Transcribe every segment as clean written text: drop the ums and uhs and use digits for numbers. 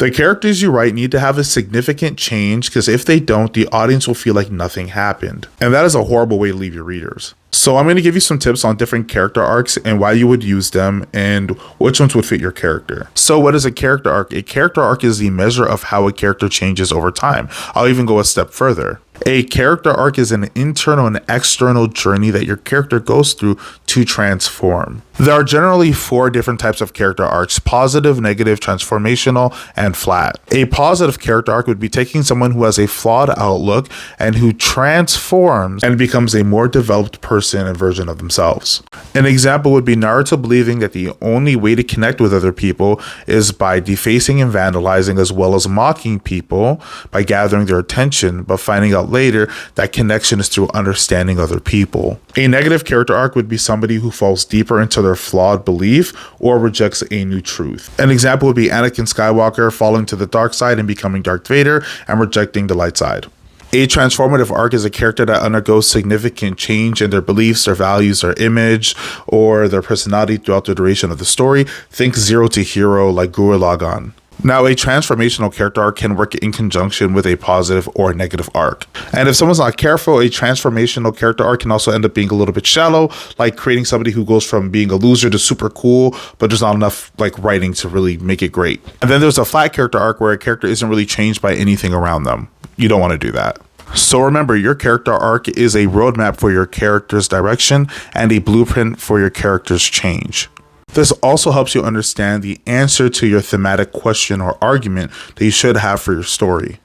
The characters you write need to have a significant change, because if they don't, the audience will feel like nothing happened. And that is a horrible way to leave your readers. So I'm going to give you some tips on different character arcs and why you would use them and which ones would fit your character. So what is a character arc? A character arc is the measure of how a character changes over time. I'll even go a step further. A character arc is an internal and external journey that your character goes through to transform. There are generally 4 different types of character arcs: positive, negative, transformational, and flat. A positive character arc would be taking someone who has a flawed outlook and who transforms and becomes a more developed person and version of themselves. An example would be Naruto believing that the only way to connect with other people is by defacing and vandalizing, as well as mocking people by gathering their attention, but finding out later that connection is through understanding other people. A negative character arc would be somebody who falls deeper into their flawed belief or rejects a new truth. An example would be Anakin Skywalker falling to the dark side and becoming Darth Vader and rejecting the light side. A transformative arc is a character that undergoes significant change in their beliefs, their values, their image, or their personality throughout the duration of the story. Think Zero to Hero like Gurren Lagann. Now, a transformational character arc can work in conjunction with a positive or negative arc. And if someone's not careful, a transformational character arc can also end up being a little bit shallow, like creating somebody who goes from being a loser to super cool, but there's not enough like writing to really make it great. And then there's a flat character arc where a character isn't really changed by anything around them. You don't want to do that. So remember, your character arc is a roadmap for your character's direction and a blueprint for your character's change. This also helps you understand the answer to your thematic question or argument that you should have for your story.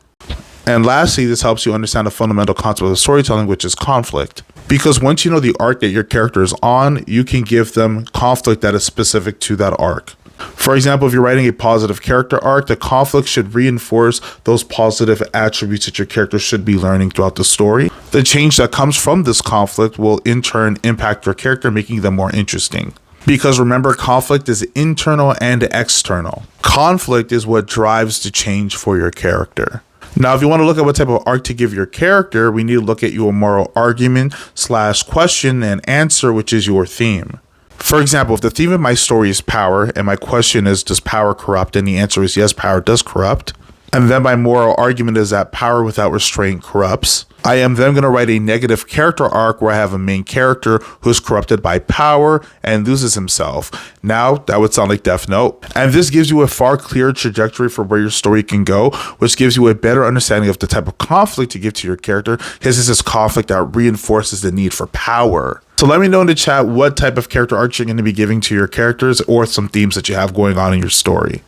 And lastly, this helps you understand a fundamental concept of storytelling, which is conflict. Because once you know the arc that your character is on, you can give them conflict that is specific to that arc. For example, if you're writing a positive character arc, the conflict should reinforce those positive attributes that your character should be learning throughout the story. The change that comes from this conflict will in turn impact your character, making them more interesting. Because remember, conflict is internal and external. Conflict is what drives the change for your character. Now, if you want to look at what type of arc to give your character, we need to look at your moral argument / question and answer, which is your theme. For example, if the theme of my story is power, and my question is, does power corrupt? And the answer is yes, power does corrupt. And then my moral argument is that power without restraint corrupts. I am then going to write a negative character arc where I have a main character who's corrupted by power and loses himself. Now, that would sound like Death Note. And this gives you a far clearer trajectory for where your story can go, which gives you a better understanding of the type of conflict to give to your character, because this is conflict that reinforces the need for power. So let me know in the chat what type of character arc you're going to be giving to your characters, or some themes that you have going on in your story.